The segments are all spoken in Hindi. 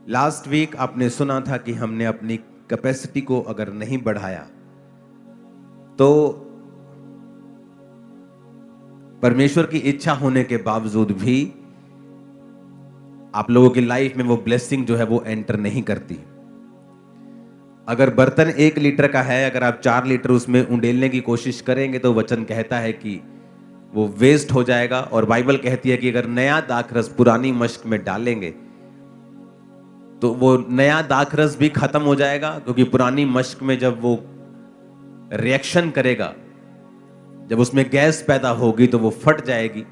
लास्ट वीक आपने सुना था कि हमने अपनी कैपेसिटी को अगर नहीं बढ़ाया तो परमेश्वर की इच्छा होने के बावजूद भी आप लोगों की लाइफ में वो ब्लेसिंग जो है वो एंटर नहीं करती। अगर बर्तन 1 लीटर का है, अगर आप 4 लीटर उसमें उंडेलने की कोशिश करेंगे तो वचन कहता है कि वो वेस्ट हो जाएगा। और बाइबल कहती है कि अगर नया दाखरस पुरानी मश्क में डालेंगे तो वो नया दाखरस भी खत्म हो जाएगा, क्योंकि पुरानी मश्क में जब वो रिएक्शन करेगा, जब उसमें गैस पैदा होगी तो वो फट जाएगी।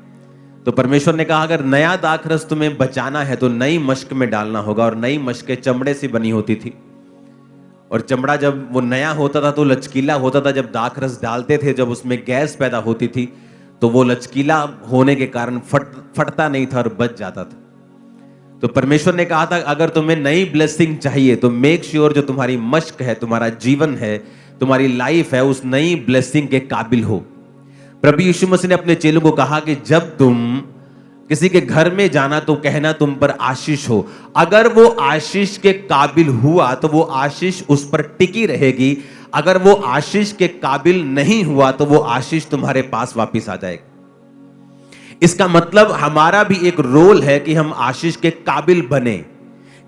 तो परमेश्वर ने कहा अगर नया दाखरस तुम्हें बचाना है तो नई मश्क में डालना होगा। और नई मश्कें चमड़े से बनी होती थी, और चमड़ा जब वो नया होता था तो लचकीला होता था। जब दाखरस डालते थे, जब उसमें गैस पैदा होती थी तो वो लचकीला होने के कारण फटता नहीं था और बच जाता था। तो परमेश्वर ने कहा था अगर तुम्हें नई ब्लेसिंग चाहिए तो मेक श्योर जो तुम्हारी मश्क है, तुम्हारा जीवन है, तुम्हारी लाइफ है, उस नई ब्लेसिंग के काबिल हो। प्रभु यीशु मसीह ने अपने चेलों को कहा कि जब तुम किसी के घर में जाना तो कहना तुम पर आशीष हो। अगर वो आशीष के काबिल हुआ तो वो आशीष उस पर टिकी रहेगी। अगर वो आशीष के काबिल नहीं हुआ तो वो आशीष तुम्हारे पास वापस आ जाएगी। इसका मतलब हमारा भी एक रोल है कि हम आशीष के काबिल बने,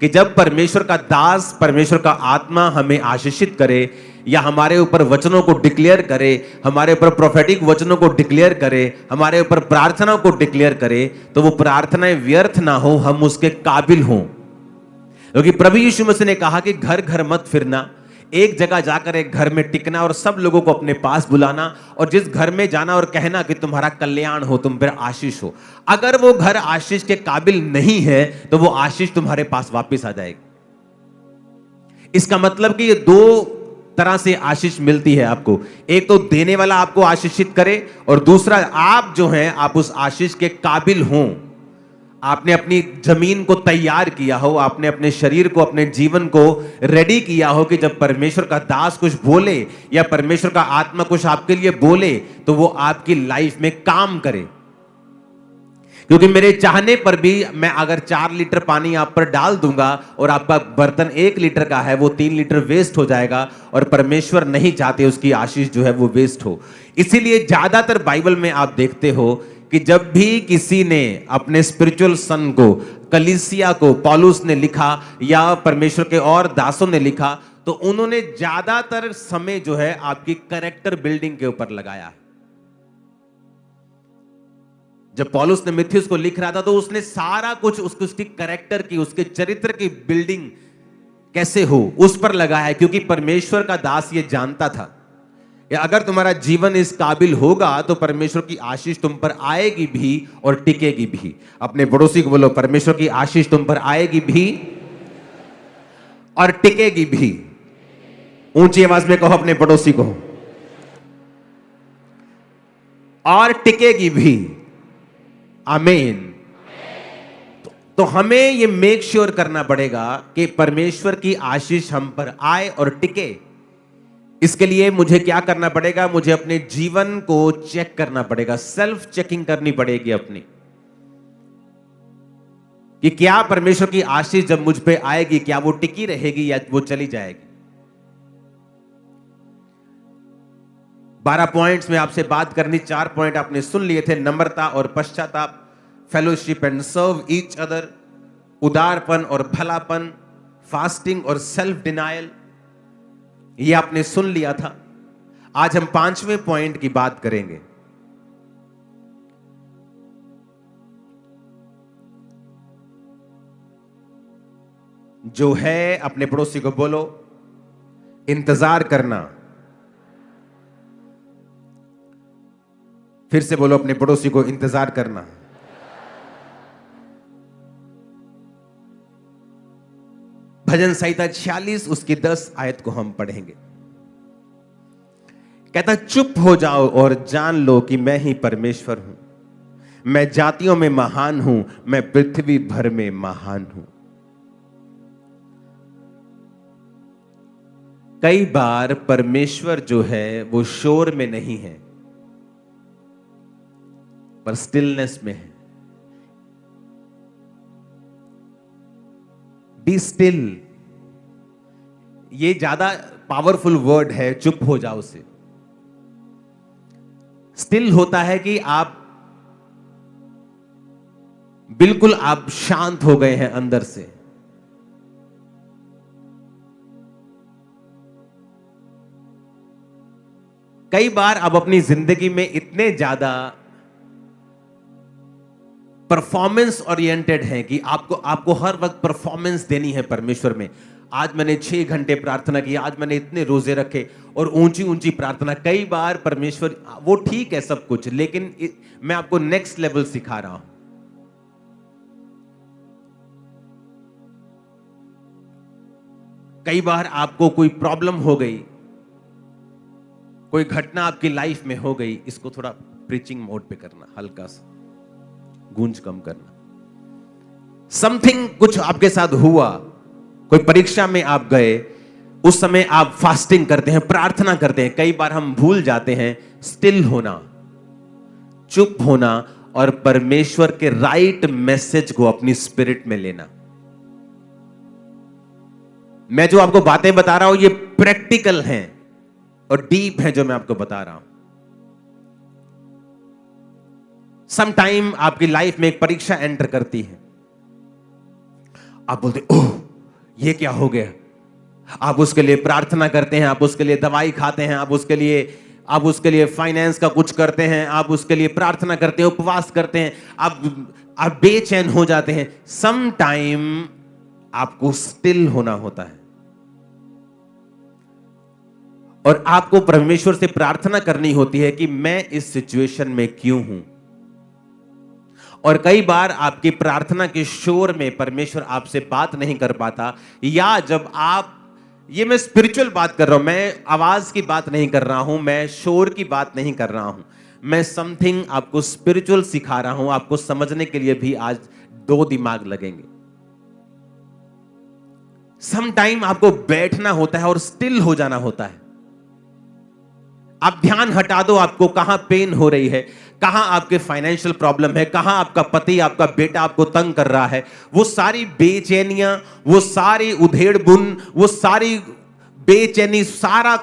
कि जब परमेश्वर का दास, परमेश्वर का आत्मा हमें आशीषित करे या हमारे ऊपर वचनों को डिक्लेयर करे, हमारे ऊपर प्रोफेटिक वचनों को डिक्लेयर करे, हमारे ऊपर प्रार्थना को डिक्लेयर करे, तो वो प्रार्थनाएं व्यर्थ ना हो, हम उसके काबिल हों। क्योंकि प्रभु यीशु मसीह ने कहा कि घर घर मत फिरना, एक जगह जाकर एक घर में टिकना और सब लोगों को अपने पास बुलाना, और जिस घर में जाना और कहना कि तुम्हारा कल्याण हो, तुम पर आशीष हो। अगर वो घर आशीष के काबिल नहीं है तो वो आशीष तुम्हारे पास वापस आ जाएगी। इसका मतलब कि ये दो तरह से आशीष मिलती है आपको। एक तो देने वाला आपको आशीषित करे, और दूसरा आप जो हैं आप उस आशीष के काबिल हों। आपने अपनी जमीन को तैयार किया हो, आपने अपने शरीर को, अपने जीवन को रेडी किया हो कि जब परमेश्वर का दास कुछ बोले या परमेश्वर का आत्मा कुछ आपके लिए बोले तो वो आपकी लाइफ में काम करे। क्योंकि मेरे चाहने पर भी मैं अगर 4 लीटर पानी आप पर डाल दूंगा और आपका बर्तन 1 लीटर का है, वो 3 लीटर वेस्ट हो जाएगा, और परमेश्वर नहीं चाहते उसकी आशीष जो है वो वेस्ट हो। इसीलिए ज्यादातर बाइबल में आप देखते हो कि जब भी किसी ने अपने स्पिरिचुअल सन को, कलीसिया को, पौलुस ने लिखा या परमेश्वर के और दासों ने लिखा, तो उन्होंने ज्यादातर समय जो है आपकी कैरेक्टर बिल्डिंग के ऊपर लगाया। जब पौलुस ने मिथियुस को लिख रहा था तो उसने सारा कुछ उसकी कैरेक्टर की, उसके चरित्र की बिल्डिंग कैसे हो उस पर लगाया, क्योंकि परमेश्वर का दास ये जानता था अगर तुम्हारा जीवन इस काबिल होगा तो परमेश्वर की आशीष तुम पर आएगी भी और टिकेगी भी। अपने पड़ोसी को बोलो, परमेश्वर की आशीष तुम पर आएगी भी और टिकेगी भी। ऊंची आवाज में कहो अपने पड़ोसी को, और टिकेगी भी। आमीन। तो हमें ये मेक श्योर करना पड़ेगा कि परमेश्वर की आशीष हम पर आए और टिके। इसके लिए मुझे क्या करना पड़ेगा? मुझे अपने जीवन को चेक करना पड़ेगा, सेल्फ चेकिंग करनी पड़ेगी अपनी, कि क्या परमेश्वर की आशीष जब मुझ पे आएगी क्या वो टिकी रहेगी या वो चली जाएगी। 12 पॉइंट्स में आपसे बात करनी, 4 पॉइंट आपने सुन लिए थे। नम्रता और पश्चाताप, fellowship and serve each other, उदारपन और भलापन, फास्टिंग और सेल्फ डिनायल, ये आपने सुन लिया था। आज हम 5वें पॉइंट की बात करेंगे। जो है, अपने पड़ोसी को बोलो, इंतजार करना। फिर से बोलो अपने पड़ोसी को, इंतजार करना। भजन संहिता 46 उसकी 10 आयत को हम पढ़ेंगे। कहता, चुप हो जाओ और जान लो कि मैं ही परमेश्वर हूं। मैं जातियों में महान हूं, मैं पृथ्वी भर में महान हूं। कई बार परमेश्वर जो है वो शोर में नहीं है पर स्टिलनेस में है। बी स्टिल, ये ज्यादा पावरफुल वर्ड है, चुप हो जाओ से। स्टिल होता है कि आप बिल्कुल आप शांत हो गए हैं अंदर से। कई बार आप अपनी जिंदगी में इतने ज्यादा परफॉर्मेंस ओरिएंटेड हैं कि आपको हर वक्त परफॉर्मेंस देनी है परमेश्वर में। आज मैंने 6 घंटे प्रार्थना की, आज मैंने इतने रोजे रखे, और ऊंची ऊंची प्रार्थना। कई बार परमेश्वर, वो ठीक है सब कुछ, लेकिन मैं आपको नेक्स्ट लेवल सिखा रहा हूं। कई बार आपको कोई प्रॉब्लम हो गई, कोई घटना आपकी लाइफ में हो गई, इसको थोड़ा प्रीचिंग मोड पे करना, हल्का सा गूंज कम करना। समथिंग कुछ आपके साथ हुआ, कोई परीक्षा में आप गए, उस समय आप फास्टिंग करते हैं, प्रार्थना करते हैं। कई बार हम भूल जाते हैं स्टिल होना, चुप होना, और परमेश्वर के राइट मैसेज को अपनी स्पिरिट में लेना। मैं जो आपको बातें बता रहा हूं ये प्रैक्टिकल हैं और डीप है जो मैं आपको बता रहा हूं। सम टाइम आपकी लाइफ में एक परीक्षा एंटर करती है, आप बोलते ओह ये क्या हो गया। आप उसके लिए प्रार्थना करते हैं, आप उसके लिए दवाई खाते हैं, आप उसके लिए फाइनेंस का कुछ करते हैं, आप उसके लिए प्रार्थना करते हैं, उपवास करते हैं, आप बेचैन हो जाते हैं। सम टाइम आपको स्टिल होना होता है और आपको परमेश्वर से प्रार्थना करनी होती है कि मैं इस सिचुएशन में क्यों हूं। और कई बार आपकी प्रार्थना के शोर में परमेश्वर आपसे बात नहीं कर पाता, या जब आप, ये मैं स्पिरिचुअल बात कर रहा हूं, मैं आवाज की बात नहीं कर रहा हूं, मैं शोर की बात नहीं कर रहा हूं, मैं समथिंग आपको स्पिरिचुअल सिखा रहा हूं। आपको समझने के लिए भी आज 2 दिमाग लगेंगे। सम टाइम आपको बैठना होता है और स्टिल हो जाना होता है। आप ध्यान हटा दो, आपको कहां पेन हो रही है, कहां आपके फाइनेंशियल प्रॉब्लम है, कहां आपका पति, आपका बेटा आपको तंग कर रहा है। वो सारी बेचैनियां, वो सारी उधेड़ बुन, वो सारी बेचैनी, सारा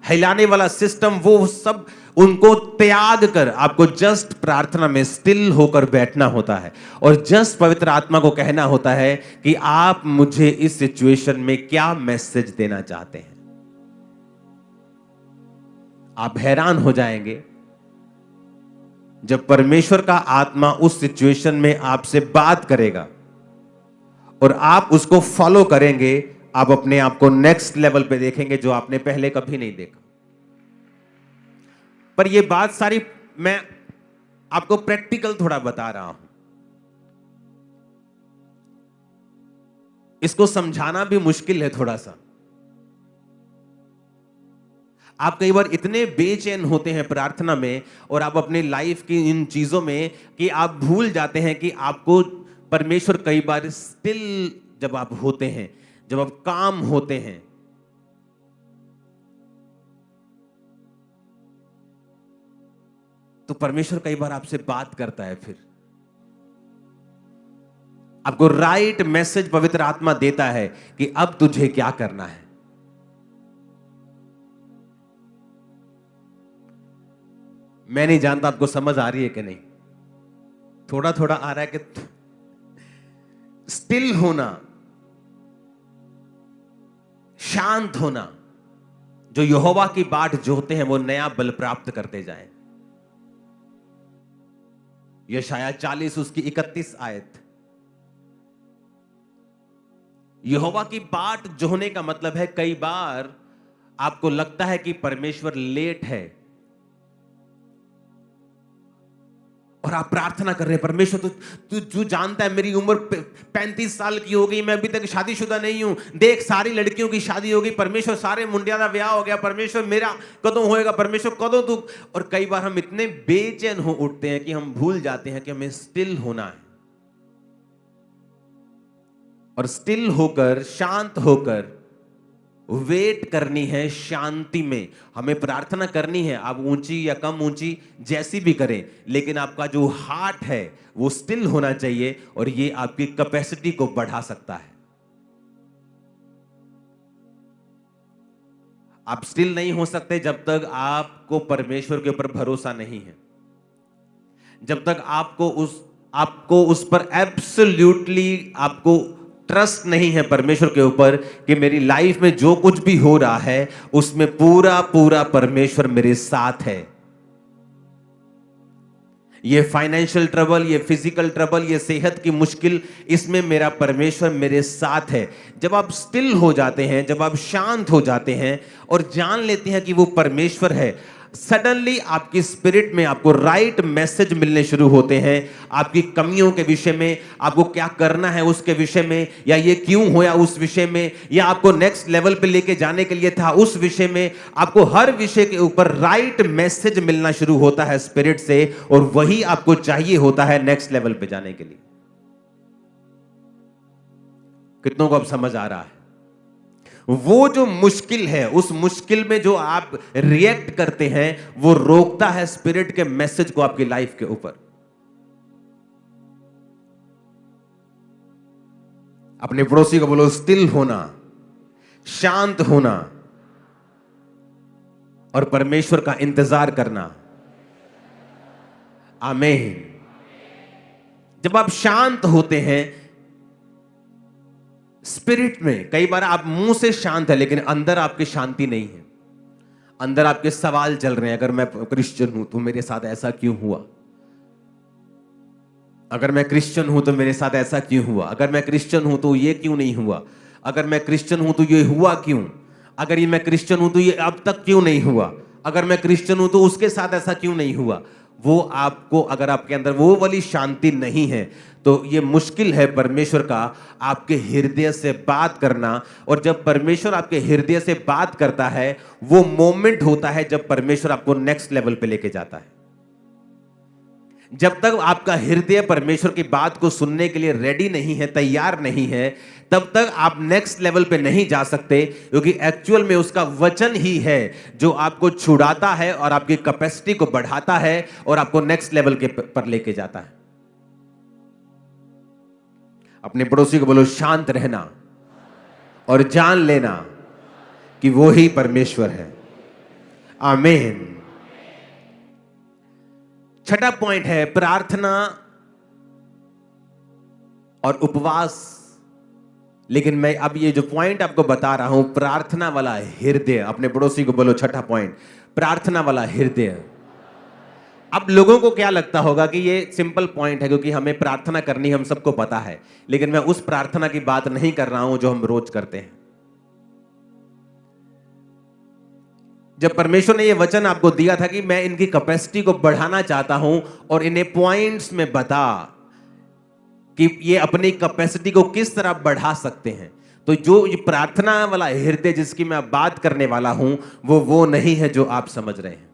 हिलाने वाला सिस्टम, वो सब उनको त्याग कर आपको जस्ट प्रार्थना में स्टिल होकर बैठना होता है और जस्ट पवित्र आत्मा को कहना होता है कि आप मुझे इस सिचुएशन में क्या मैसेज देना चाहते हैं। आप हैरान हो जाएंगे जब परमेश्वर का आत्मा उस सिचुएशन में आपसे बात करेगा और आप उसको फॉलो करेंगे। आप अपने आप को नेक्स्ट लेवल पे देखेंगे जो आपने पहले कभी नहीं देखा। पर ये बात सारी मैं आपको प्रैक्टिकल थोड़ा बता रहा हूं, इसको समझाना भी मुश्किल है थोड़ा सा। आप कई बार इतने बेचैन होते हैं प्रार्थना में और आप अपनी लाइफ की इन चीजों में कि आप भूल जाते हैं कि आपको परमेश्वर कई बार स्टिल, जब आप होते हैं, जब आप काम होते हैं, तो परमेश्वर कई बार आपसे बात करता है। फिर आपको राइट मैसेज पवित्र आत्मा देता है कि अब तुझे क्या करना है। मैं नहीं जानता आपको समझ आ रही है कि नहीं, थोड़ा थोड़ा आ रहा है कि स्टिल होना, शांत होना, जो यहोवा की बाट जोहते हैं वो नया बल प्राप्त करते जाएं। यशाया 40 उसकी 31 आयत। यहोवा की बाट जोहने का मतलब है कई बार आपको लगता है कि परमेश्वर लेट है और आप प्रार्थना कर रहे हैं, परमेश्वर तू जानता है मेरी उम्र 35 साल की हो गई, मैं अभी तक शादीशुदा नहीं हूं, देख सारी लड़कियों की शादी हो गई, परमेश्वर सारे मुंडिया का ब्याह हो गया, परमेश्वर मेरा कदों होएगा, परमेश्वर कदों तू। और कई बार हम इतने बेचैन हो उठते हैं कि हम भूल जाते हैं कि हमें स्टिल होना है और स्टिल होकर, शांत होकर वेट करनी है शांति में। हमें प्रार्थना करनी है, आप ऊंची या कम ऊंची जैसी भी करें, लेकिन आपका जो हार्ट है वो स्टिल होना चाहिए और ये आपकी कैपेसिटी को बढ़ा सकता है। आप स्टिल नहीं हो सकते जब तक आपको परमेश्वर के ऊपर भरोसा नहीं है, जब तक आपको उस पर एब्सोल्युटली आपको ट्रस्ट नहीं है परमेश्वर के ऊपर कि मेरी लाइफ में जो कुछ भी हो रहा है उसमें पूरा पूरा परमेश्वर मेरे साथ है। ये फाइनेंशियल ट्रबल, ये फिजिकल ट्रबल, ये सेहत की मुश्किल, इसमें मेरा परमेश्वर मेरे साथ है। जब आप स्टिल हो जाते हैं, जब आप शांत हो जाते हैं और जान लेते हैं कि वो परमेश्वर है, सडनली आपकी स्पिरिट में आपको राइट मैसेज मिलने शुरू होते हैं। आपकी कमियों के विषय में, आपको क्या करना है उसके विषय में, या ये क्यों होया उस विषय में, या आपको नेक्स्ट लेवल पे लेके जाने के लिए था उस विषय में, आपको हर विषय के ऊपर राइट मैसेज मिलना शुरू होता है स्पिरिट से, और वही आपको चाहिए होता है नेक्स्ट लेवल पे जाने के लिए। कितनों को अब समझ आ रहा है? वो जो मुश्किल है, उस मुश्किल में जो आप रिएक्ट करते हैं, वो रोकता है स्पिरिट के मैसेज को आपकी लाइफ के ऊपर। अपने पड़ोसी को बोलो, स्टिल होना, शांत होना और परमेश्वर का इंतजार करना। आमीन। जब आप शांत होते हैं स्पिरिट में, कई बार आप मुंह से शांत है लेकिन अंदर आपकी शांति नहीं है, अंदर आपके सवाल चल रहे हैं। अगर मैं क्रिश्चियन हूं तो मेरे साथ ऐसा क्यों हुआ, अगर मैं क्रिश्चियन हूं तो मेरे साथ ऐसा क्यों हुआ, अगर मैं क्रिश्चियन हूं तो ये क्यों नहीं हुआ, अगर मैं क्रिश्चियन हूं तो ये हुआ क्यों, अगर ये मैं क्रिश्चियन हूं तो ये अब तक क्यों नहीं हुआ, अगर मैं क्रिश्चियन हूं तो उसके साथ ऐसा क्यों नहीं हुआ। वो आपको, अगर आपके अंदर वो वाली शांति नहीं है तो ये मुश्किल है परमेश्वर का आपके हृदय से बात करना। और जब परमेश्वर आपके हृदय से बात करता है, वो मोमेंट होता है जब परमेश्वर आपको नेक्स्ट लेवल पे लेके जाता है। जब तक आपका हृदय परमेश्वर की बात को सुनने के लिए रेडी नहीं है, तैयार नहीं है, तब तक आप नेक्स्ट लेवल पे नहीं जा सकते, क्योंकि एक्चुअल में उसका वचन ही है जो आपको छुड़ाता है और आपकी कैपेसिटी को बढ़ाता है और आपको नेक्स्ट लेवल के पर लेके जाता है। अपने पड़ोसी को बोलो, शांत रहना और जान लेना कि वो ही परमेश्वर है। आमीन। छठा पॉइंट है प्रार्थना और उपवास। लेकिन मैं अब ये जो पॉइंट आपको बता रहा हूं, प्रार्थना वाला हृदय। अपने पड़ोसी को बोलो, छठा पॉइंट, प्रार्थना वाला हृदय। अब लोगों को क्या लगता होगा कि ये सिंपल पॉइंट है, क्योंकि हमें प्रार्थना करनी हम सबको पता है, लेकिन मैं उस प्रार्थना की बात नहीं कर रहा हूं जो हम रोज करते हैं। जब परमेश्वर ने ये वचन आपको दिया था कि मैं इनकी कैपेसिटी को बढ़ाना चाहता हूं और इन्हें पॉइंट्स में बता कि ये अपनी कैपेसिटी को किस तरह बढ़ा सकते हैं, तो जो ये प्रार्थना वाला हृदय जिसकी मैं बात करने वाला हूं, वो नहीं है जो आप समझ रहे हैं।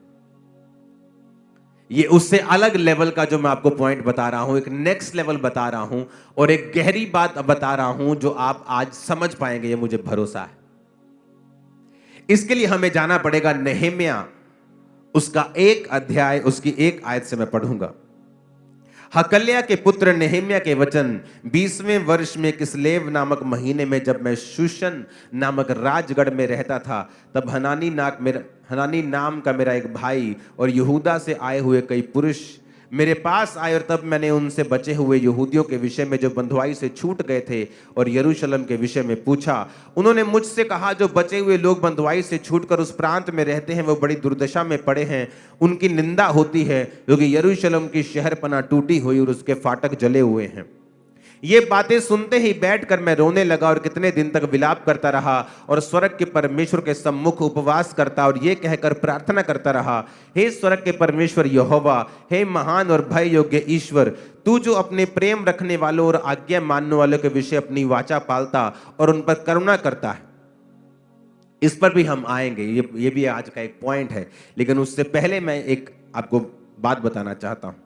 ये उससे अलग लेवल का जो मैं आपको पॉइंट बता रहा हूं, एक नेक्स्ट लेवल बता रहा हूं और एक गहरी बात बता रहा हूं जो आप आज समझ पाएंगे, ये मुझे भरोसा है। इसके लिए हमें जाना पड़ेगा नहम्याह, उसका 1 अध्याय, उसकी 1 आयत से मैं पढ़ूंगा। हकल्या के पुत्र नहम्याह के वचन। 20वें वर्ष में किस्लेव नामक महीने में, जब मैं शूशन नामक राजगढ़ में रहता था, तब हनानी नाम का मेरा एक भाई और यहूदा से आए हुए कई पुरुष मेरे पास आए, और तब मैंने उनसे बचे हुए यहूदियों के विषय में जो बंधुआई से छूट गए थे और यरूशलेम के विषय में पूछा। उन्होंने मुझसे कहा, जो बचे हुए लोग बंधुआई से छूटकर उस प्रांत में रहते हैं, वो बड़ी दुर्दशा में पड़े हैं। उनकी निंदा होती है, क्योंकि यरूशलेम की शहरपनाह टूटी हुई और उसके फाटक जले हुए हैं। ये बातें सुनते ही बैठकर मैं रोने लगा और कितने दिन तक विलाप करता रहा और स्वर्ग के परमेश्वर के सम्मुख उपवास करता और ये कहकर प्रार्थना करता रहा, हे स्वर्ग के परमेश्वर यहोवा, हे महान और भय योग्य ईश्वर, तू जो अपने प्रेम रखने वालों और आज्ञा मानने वालों के विषय अपनी वाचा पालता और उन पर करुणा करता है। इस पर भी हम आएंगे, ये भी आज का एक पॉइंट है, लेकिन उससे पहले मैं एक आपको बात बताना चाहता हूं।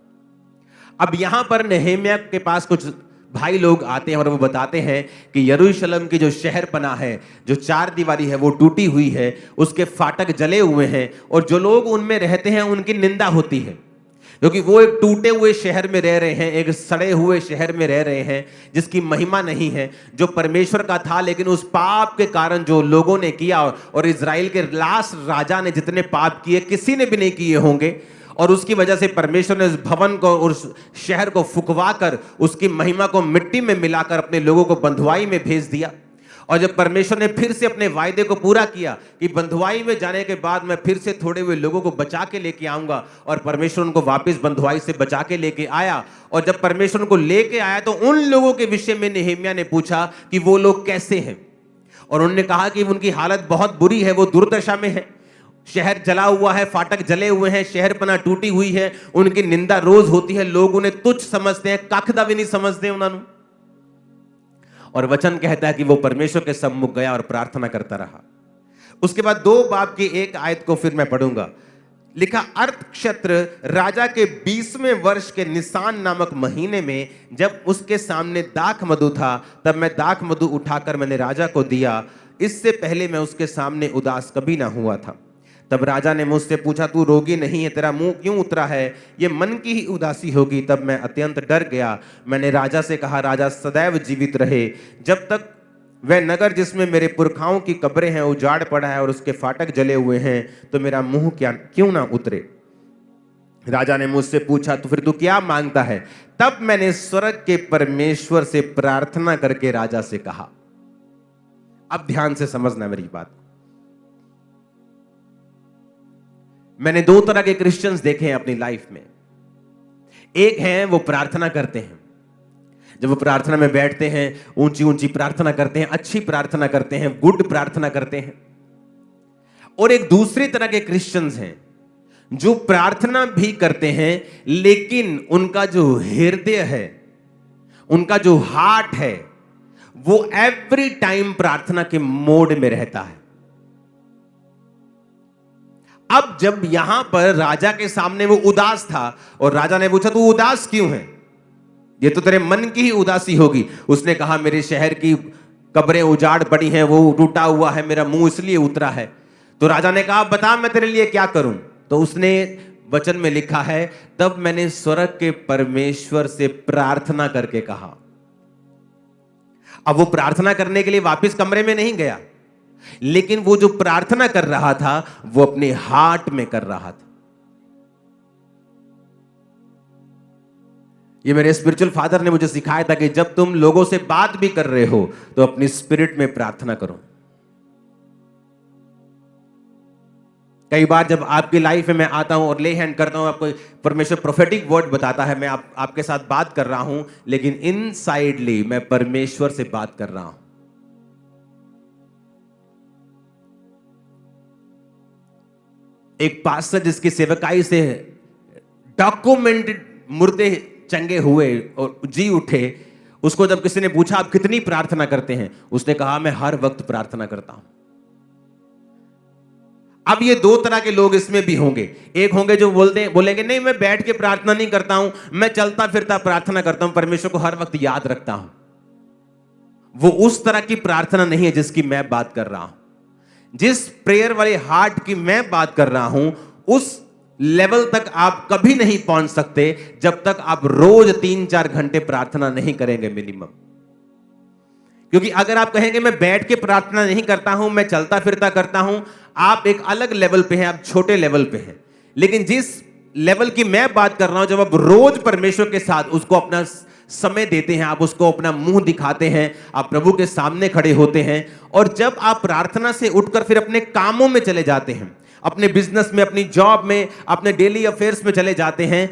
अब यहां पर नहम्याह के पास कुछ भाई लोग आते हैं और वो बताते हैं कि यरूशलेम की जो शहरपनाह है, जो 4 दीवारी है, वो टूटी हुई है, उसके फाटक जले हुए हैं और जो लोग उनमें रहते हैं उनकी निंदा होती है। क्योंकि वो एक टूटे हुए शहर में रह रहे हैं, एक सड़े हुए शहर में रह रहे हैं जिसकी महिमा नहीं है, जो परमेश्वर का था, लेकिन उस पाप के कारण जो लोगों ने किया, और इजराइल के लास्ट राजा ने जितने पाप किए किसी ने भी नहीं किए होंगे, और उसकी वजह से परमेश्वर ने उस भवन को और उस शहर को फुकवा कर उसकी महिमा को मिट्टी में मिलाकर अपने लोगों को बंधुआई में भेज दिया। और जब परमेश्वर ने फिर से अपने वायदे को पूरा किया कि बंधुआई में जाने के बाद मैं फिर से थोड़े हुए लोगों को बचा के लेके आऊंगा, और परमेश्वर उनको वापस बंधुआई से बचा के लेके आया। और जब परमेश्वर उनको लेके आया तो उन लोगों के विषय में नेहेमिया ने पूछा कि वो लोग कैसे हैं, और उन्होंने कहा कि उनकी हालत बहुत बुरी है, वो दुर्दशा में है, शहर जला हुआ है, फाटक जले हुए हैं, शहरपना टूटी हुई है, उनकी निंदा रोज होती है, लोग उन्हें तुच्छ समझते हैं, कखदा भी नहीं समझते उन्होंने। और वचन कहता है कि वो परमेश्वर के सम्मुख गया और प्रार्थना करता रहा। उसके बाद 2 बाब की एक आयत को फिर मैं पढ़ूंगा। लिखा, अर्थक्षेत्र राजा के 20वें वर्ष के निसान नामक महीने में जब उसके सामने दाख मधु था, तब मैं दाख मधु उठाकर मैंने राजा को दिया, इससे पहले मैं उसके सामने उदास कभी ना हुआ था। तब राजा ने मुझसे पूछा, तू रोगी नहीं है, तेरा मुंह क्यों उतरा है, ये मन की ही उदासी होगी। तब मैं अत्यंत डर गया। मैंने राजा से कहा, राजा सदैव जीवित रहे, जब तक वह नगर जिसमें मेरे पुरखाओं की कब्रें हैं उजाड़ पड़ा है और उसके फाटक जले हुए हैं, तो मेरा मुंह क्यों ना उतरे। राजा ने मुझसे पूछा, तो फिर तू क्या मांगता है। तब मैंने स्वर्ग के परमेश्वर से प्रार्थना करके राजा से कहा। अब ध्यान से समझना मेरी बात। मैंने 2 तरह के क्रिश्चियंस देखे हैं अपनी लाइफ में। एक हैं वो प्रार्थना करते हैं, जब वो प्रार्थना में बैठते हैं ऊंची ऊंची प्रार्थना करते हैं, अच्छी प्रार्थना करते हैं, गुड प्रार्थना करते हैं। और एक दूसरी तरह के क्रिश्चियंस हैं जो प्रार्थना भी करते हैं, लेकिन उनका जो हृदय है, उनका जो हार्ट है, वो एवरी टाइम प्रार्थना के मोड में रहता है। अब जब यहां पर राजा के सामने वो उदास था और राजा ने पूछा, तू उदास क्यों है, ये तो तेरे मन की ही उदासी होगी। उसने कहा, मेरे शहर की कब्रें उजाड़ पड़ी हैं, वो टूटा हुआ है, मेरा मुंह इसलिए उतरा है। तो राजा ने कहा, बता मैं तेरे लिए क्या करूं। तो उसने वचन में लिखा है, तब मैंने स्वर्ग के परमेश्वर से प्रार्थना करके कहा। अब वो प्रार्थना करने के लिए वापस कमरे में नहीं गया, लेकिन वो जो प्रार्थना कर रहा था वो अपने हार्ट में कर रहा था। ये मेरे स्पिरिचुअल फादर ने मुझे सिखाया था कि जब तुम लोगों से बात भी कर रहे हो तो अपनी स्पिरिट में प्रार्थना करो। कई बार जब आपकी लाइफ में मैं आता हूं और ले हैंड करता हूं, आपको परमेश्वर प्रोफेटिक वर्ड बताता है, मैं आपके साथ बात कर रहा हूं, लेकिन इनसाइडली मैं परमेश्वर से बात कर रहा हूं। एक पास्टर जिसकी सेवकाई से डॉक्यूमेंटेड मुर्दे चंगे हुए और जी उठे, उसको जब किसी ने पूछा आप कितनी प्रार्थना करते हैं, उसने कहा मैं हर वक्त प्रार्थना करता हूं। अब ये 2 तरह के लोग इसमें भी होंगे। एक होंगे जो बोलेंगे नहीं मैं बैठ के प्रार्थना नहीं करता हूं, मैं चलता फिरता प्रार्थना करता हूं, परमेश्वर को हर वक्त याद रखता हूं। वो उस तरह की प्रार्थना नहीं है जिसकी मैं बात कर रहा हूं। जिस प्रेयर वाले हार्ट की मैं बात कर रहा हूं, उस लेवल तक आप कभी नहीं पहुंच सकते जब तक आप रोज 3-4 घंटे प्रार्थना नहीं करेंगे मिनिमम। क्योंकि अगर आप कहेंगे मैं बैठ के प्रार्थना नहीं करता हूं, मैं चलता फिरता करता हूं, आप एक अलग लेवल पे हैं, आप छोटे लेवल पे हैं। लेकिन जिस लेवल की मैं बात कर रहा हूं, जब आप रोज परमेश्वर के साथ उसको अपना समय देते हैं, आप उसको अपना मुंह दिखाते हैं, आप प्रभु के सामने खड़े होते हैं, और जब आप प्रार्थना से उठकर फिर अपने कामों में चले जाते हैं, अपने बिजनेस में, अपनी जॉब में, अपने डेली अफेयर्स में चले जाते हैं,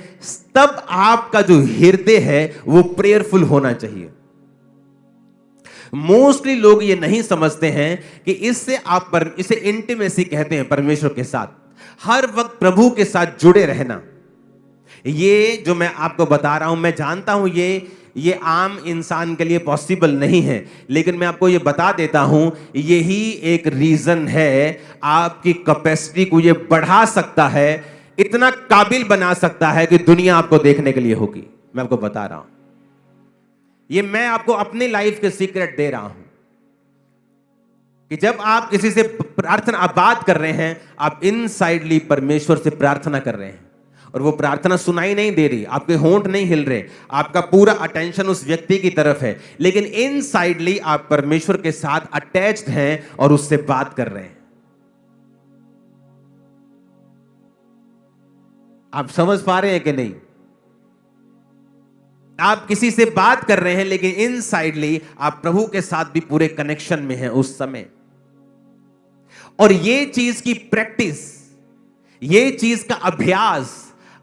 तब आपका जो हृदय है वो प्रेयरफुल होना चाहिए। मोस्टली लोग ये नहीं समझते हैं कि इससे इसे इंटीमेसी कहते हैं, परमेश्वर के साथ हर वक्त प्रभु के साथ जुड़े रहना। ये जो मैं आपको बता रहा हूं, मैं जानता हूं ये आम इंसान के लिए पॉसिबल नहीं है, लेकिन मैं आपको ये बता देता हूं, यही एक रीजन है आपकी कैपेसिटी को ये बढ़ा सकता है, इतना काबिल बना सकता है कि दुनिया आपको देखने के लिए होगी। मैं आपको बता रहा हूं, ये मैं आपको अपनी लाइफ के सीक्रेट दे रहा हूं कि जब आप किसी से प्रार्थना, आप बात कर रहे हैं, आप इनसाइडली परमेश्वर से प्रार्थना कर रहे हैं, और वो प्रार्थना सुनाई नहीं दे रही, आपके होंठ नहीं हिल रहे, आपका पूरा अटेंशन उस व्यक्ति की तरफ है, लेकिन इनसाइडली आप परमेश्वर के साथ अटैच्ड हैं और उससे बात कर रहे हैं। आप समझ पा रहे हैं कि नहीं? आप किसी से बात कर रहे हैं, लेकिन इनसाइडली आप प्रभु के साथ भी पूरे कनेक्शन में हैं उस समय। और ये चीज की प्रैक्टिस, ये चीज का अभ्यास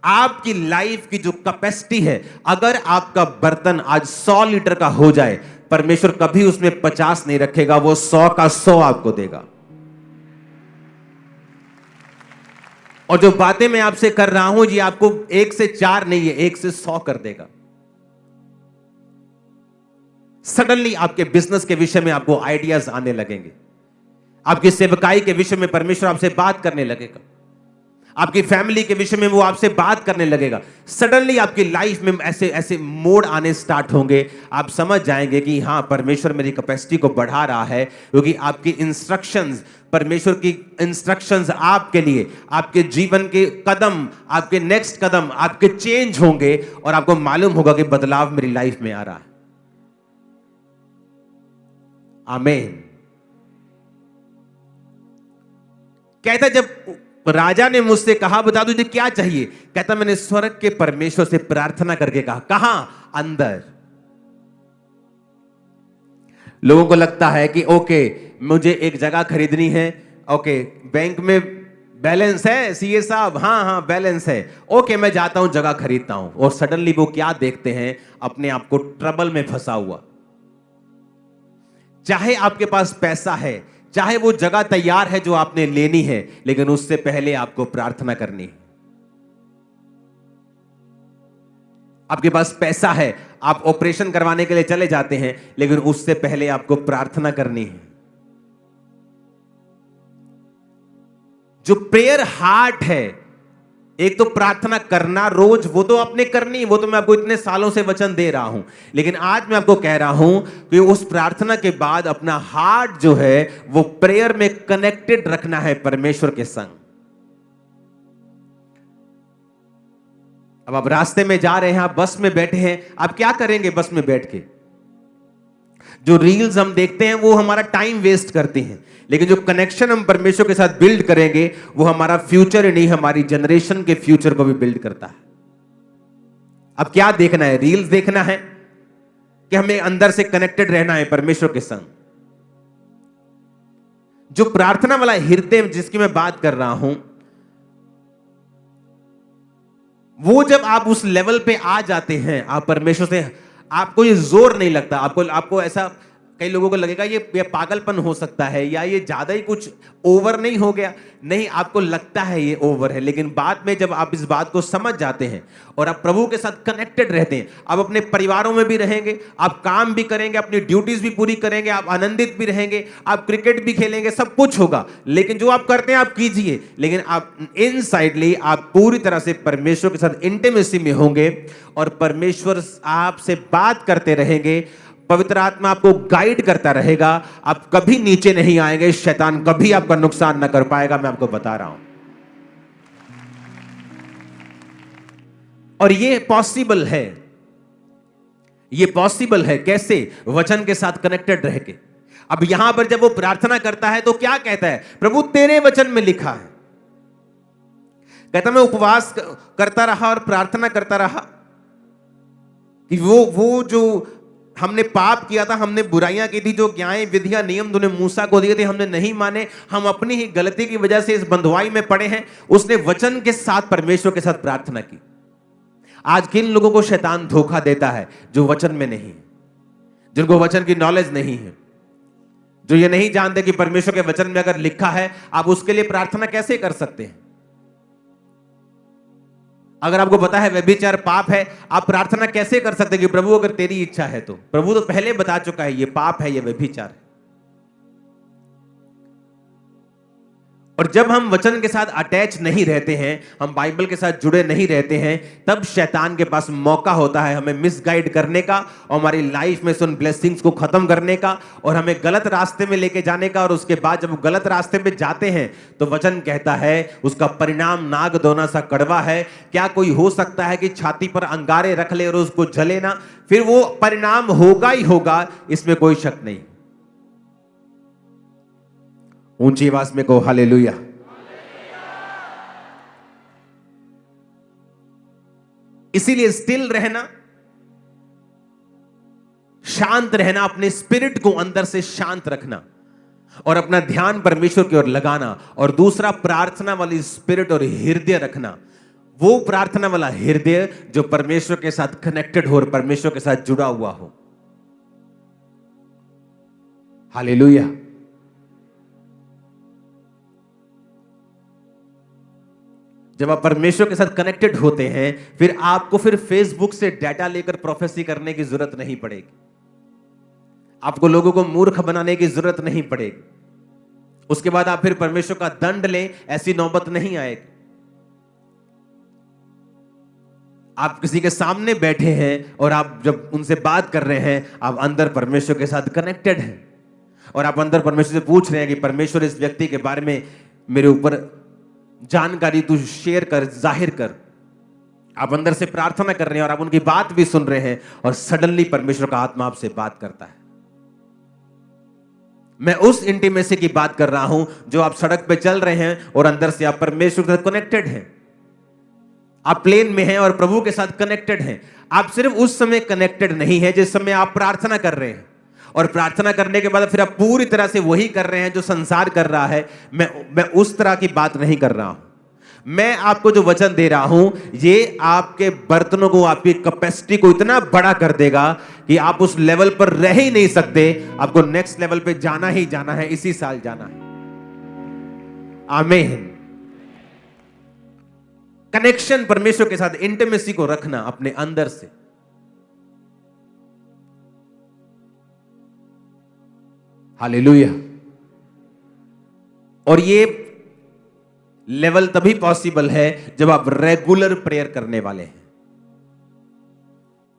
आपकी लाइफ की जो कैपेसिटी है, अगर आपका बर्तन आज 100 लीटर का हो जाए, परमेश्वर कभी उसमें 50 नहीं रखेगा, वो 100 का 100 आपको देगा। और जो बातें मैं आपसे कर रहा हूं, ये आपको 1 से 4 नहीं है, 1 से 100 कर देगा। सडनली आपके बिजनेस के विषय में आपको आइडियाज आने लगेंगे, आपकी सेवकाई के विषय में परमेश्वर आपसे बात करने लगेगा, आपकी फैमिली के विषय में वो आपसे बात करने लगेगा। सडनली आपकी लाइफ में ऐसे ऐसे मोड़ आने स्टार्ट होंगे, आप समझ जाएंगे कि हां, परमेश्वर मेरी कैपेसिटी को बढ़ा रहा है, क्योंकि आपकी इंस्ट्रक्शंस, परमेश्वर की इंस्ट्रक्शंस आपके लिए, आपके जीवन के कदम, आपके नेक्स्ट कदम आपके चेंज होंगे और आपको मालूम होगा कि बदलाव मेरी लाइफ में आ रहा है। आमीन। कहता, जब राजा ने मुझसे कहा बता तुझे क्या चाहिए, कहता मैंने स्वर्ग के परमेश्वर से प्रार्थना करके कहा। कहां? अंदर। लोगों को लगता है कि ओके, मुझे एक जगह खरीदनी है, ओके बैंक में बैलेंस है सीए साहब, हाँ हाँ बैलेंस है, ओके मैं जाता हूं जगह खरीदता हूं। और सडनली वो क्या देखते हैं? अपने आप को ट्रबल में फंसा हुआ। चाहे आपके पास पैसा है, चाहे वो जगह तैयार है जो आपने लेनी है, लेकिन उससे पहले आपको प्रार्थना करनी है। आपके पास पैसा है, आप ऑपरेशन करवाने के लिए चले जाते हैं, लेकिन उससे पहले आपको प्रार्थना करनी है। जो प्रेयर हार्ट है, एक तो प्रार्थना करना रोज, वो तो आपने करनी, वो तो मैं आपको इतने सालों से वचन दे रहा हूं, लेकिन आज मैं आपको कह रहा हूं कि उस प्रार्थना के बाद अपना हार्ट जो है वो प्रेयर में कनेक्टेड रखना है परमेश्वर के संग। अब आप रास्ते में जा रहे हैं, आप बस में बैठे हैं, आप क्या करेंगे बस में बैठ के? जो रील्स हम देखते हैं वो हमारा टाइम वेस्ट करती हैं, लेकिन जो कनेक्शन हम परमेश्वर के साथ बिल्ड करेंगे वो हमारा फ्यूचर ही नहीं, हमारी जनरेशन के फ्यूचर को भी बिल्ड करता है। अब क्या देखना है? रील्स देखना है कि हमें अंदर से कनेक्टेड रहना है परमेश्वर के संग? जो प्रार्थना वाला हृदय जिसकी मैं बात कर रहा हूं, वो जब आप उस लेवल पे आ जाते हैं, आप परमेश्वर से, आपको ये जोर नहीं लगता। आपको ऐसा, कई लोगों को लगेगा ये पागलपन हो सकता है, या ये ज्यादा ही कुछ ओवर नहीं हो गया। नहीं, आपको लगता है ये ओवर है, लेकिन बाद में जब आप इस बात को समझ जाते हैं और आप प्रभु के साथ कनेक्टेड रहते हैं, आप अपने परिवारों में भी रहेंगे, आप काम भी करेंगे, अपनी ड्यूटीज भी पूरी करेंगे, आप आनंदित भी रहेंगे, आप क्रिकेट भी खेलेंगे, सब कुछ होगा। लेकिन जो आप करते हैं आप कीजिए, लेकिन आप इनसाइडली आप पूरी तरह से परमेश्वर के साथ इंटीमेसी में होंगे और परमेश्वर आपसे बात करते रहेंगे, पवित्र आत्मा आपको गाइड करता रहेगा, आप कभी नीचे नहीं आएंगे, शैतान कभी आपका नुकसान ना कर पाएगा, मैं आपको बता रहा हूं। और ये पॉसिबल है, ये पॉसिबल है कैसे? वचन के साथ कनेक्टेड रह के। अब यहां पर जब वो प्रार्थना करता है तो क्या कहता है? प्रभु तेरे वचन में लिखा है, कहता मैं उपवास करता रहा और प्रार्थना करता रहा कि वो जो हमने पाप किया था, हमने बुराइयां की थी, जो ज्ञाएं विधियां नियम तूने मूसा को दिए थे हमने नहीं माने, हम अपनी ही गलती की वजह से इस बंधुआई में पड़े हैं। उसने वचन के साथ परमेश्वर के साथ प्रार्थना की। आज किन लोगों को शैतान धोखा देता है? जो वचन में नहीं, जिनको वचन की नॉलेज नहीं है, जो ये नहीं जानते कि परमेश्वर के वचन में अगर लिखा है आप उसके लिए प्रार्थना कैसे कर सकते हैं। अगर आपको पता है व्यभिचार पाप है, आप प्रार्थना कैसे कर सकते हैं कि प्रभु अगर तेरी इच्छा है तो? प्रभु तो पहले बता चुका है ये पाप है, ये व्यभिचार है। और जब हम वचन के साथ अटैच नहीं रहते हैं, हम बाइबल के साथ जुड़े नहीं रहते हैं, तब शैतान के पास मौका होता है हमें मिसगाइड करने का और हमारी लाइफ में से उन ब्लेसिंग्स को खत्म करने का और हमें गलत रास्ते में लेके जाने का। और उसके बाद जब वो गलत रास्ते में जाते हैं तो वचन कहता है उसका परिणाम नाग दोना सा कड़वा है। क्या कोई हो सकता है कि छाती पर अंगारे रख ले और उसको जले ना? फिर वो परिणाम होगा ही होगा, इसमें कोई शक नहीं। ऊंची आवाज में कहो हालेलुया। इसीलिए स्टिल रहना, शांत रहना, अपने स्पिरिट को अंदर से शांत रखना और अपना ध्यान परमेश्वर की ओर लगाना। और दूसरा, प्रार्थना वाली स्पिरिट और हृदय रखना। वो प्रार्थना वाला हृदय जो परमेश्वर के साथ कनेक्टेड हो और परमेश्वर के साथ जुड़ा हुआ हो। हालेलुया। जब आप परमेश्वर के साथ कनेक्टेड होते हैं, फिर आपको फेसबुक से डाटा लेकर प्रोफेसी करने की जरूरत नहीं पड़ेगी। आपको लोगों को मूर्ख बनाने की जरूरत नहीं पड़ेगी। उसके बाद आप फिर परमेश्वर का दंड लें, ऐसी नौबत नहीं आएगी। आप किसी के सामने बैठे हैं और आप जब उनसे बात कर रहे हैं, आप अंदर परमेश्वर के साथ कनेक्टेड हैं और आप अंदर परमेश्वर से पूछ रहे हैं कि परमेश्वर इस व्यक्ति के बारे में मेरे ऊपर जानकारी तू शेयर कर, जाहिर कर। आप अंदर से प्रार्थना कर रहे हैं और आप उनकी बात भी सुन रहे हैं और सडनली परमेश्वर का आत्मा आपसे बात करता है। मैं उस इंटीमेसी की बात कर रहा हूं जो आप सड़क पे चल रहे हैं और अंदर से आप परमेश्वर के साथ कनेक्टेड हैं। आप प्लेन में हैं और प्रभु के साथ कनेक्टेड हैं। आप सिर्फ उस समय कनेक्टेड नहीं है जिस समय आप प्रार्थना कर रहे हैं, और प्रार्थना करने के बाद फिर आप पूरी तरह से वही कर रहे हैं जो संसार कर रहा है। मैं उस तरह की बात नहीं कर रहा हूं। मैं आपको जो वचन दे रहा हूं, ये आपके बर्तनों को, आपकी कैपेसिटी को इतना बड़ा कर देगा कि आप उस लेवल पर रह ही नहीं सकते। आपको नेक्स्ट लेवल पे जाना ही जाना है, इसी साल जाना है। आमीन। कनेक्शन परमेश्वर के साथ, इंटीमेसी को रखना अपने अंदर से। हालेलुया। और ये लेवल तभी पॉसिबल है जब आप रेगुलर प्रेयर करने वाले हैं।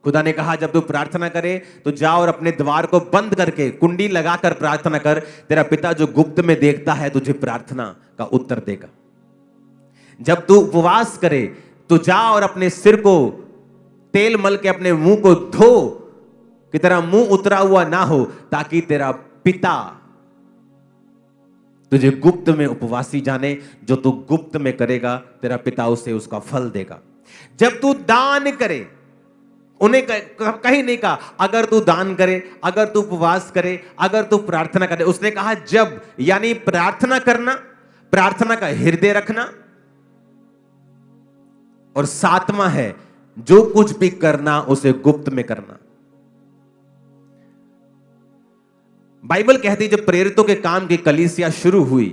खुदा ने कहा जब तू प्रार्थना करे तो जा और अपने द्वार को बंद करके कुंडी लगाकर प्रार्थना कर, तेरा पिता जो गुप्त में देखता है तुझे प्रार्थना का उत्तर देगा। जब तू उपवास करे तो जा और अपने सिर को तेल मल के अपने मुंह को धो कि तेरा मुंह उतरा हुआ ना हो, ताकि तेरा पिता तुझे गुप्त में उपवासी जाने। जो तू गुप्त में करेगा तेरा पिता उसे उसका फल देगा। जब तू दान करे, उन्हें कहीं नहीं कहा अगर तू दान करे, अगर तू उपवास करे, अगर तू प्रार्थना करे। उसने कहा जब, यानी प्रार्थना करना, प्रार्थना का हृदय रखना। और सातवां है जो कुछ भी करना उसे गुप्त में करना। बाइबल कहती है जब प्रेरितों के काम की कलीसिया शुरू हुई,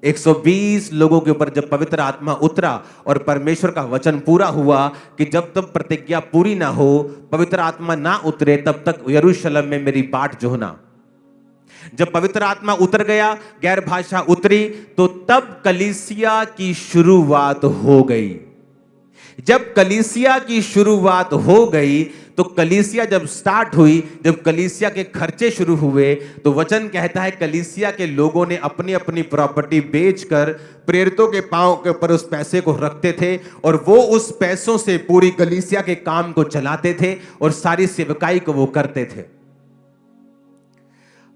120 लोगों के ऊपर जब पवित्र आत्मा उतरा और परमेश्वर का वचन पूरा हुआ कि जब तक प्रतिज्ञा पूरी ना हो, पवित्र आत्मा ना उतरे, तब तक यरूशलेम में मेरी बाट जोहना। जब पवित्र आत्मा उतर गया, गैर भाषा उतरी, तो तब कलीसिया की शुरुआत हो गई। जब कलीसिया की शुरुआत हो गई तो कलीसिया जब स्टार्ट हुई, जब कलीसिया के खर्चे शुरू हुए, तो वचन कहता है कलीसिया के लोगों ने अपनी अपनी प्रॉपर्टी बेचकर प्रेरितों के पांव के ऊपर उस पैसे को रखते थे और वो उस पैसों से पूरी कलीसिया के काम को चलाते थे और सारी सेवकाई को वो करते थे।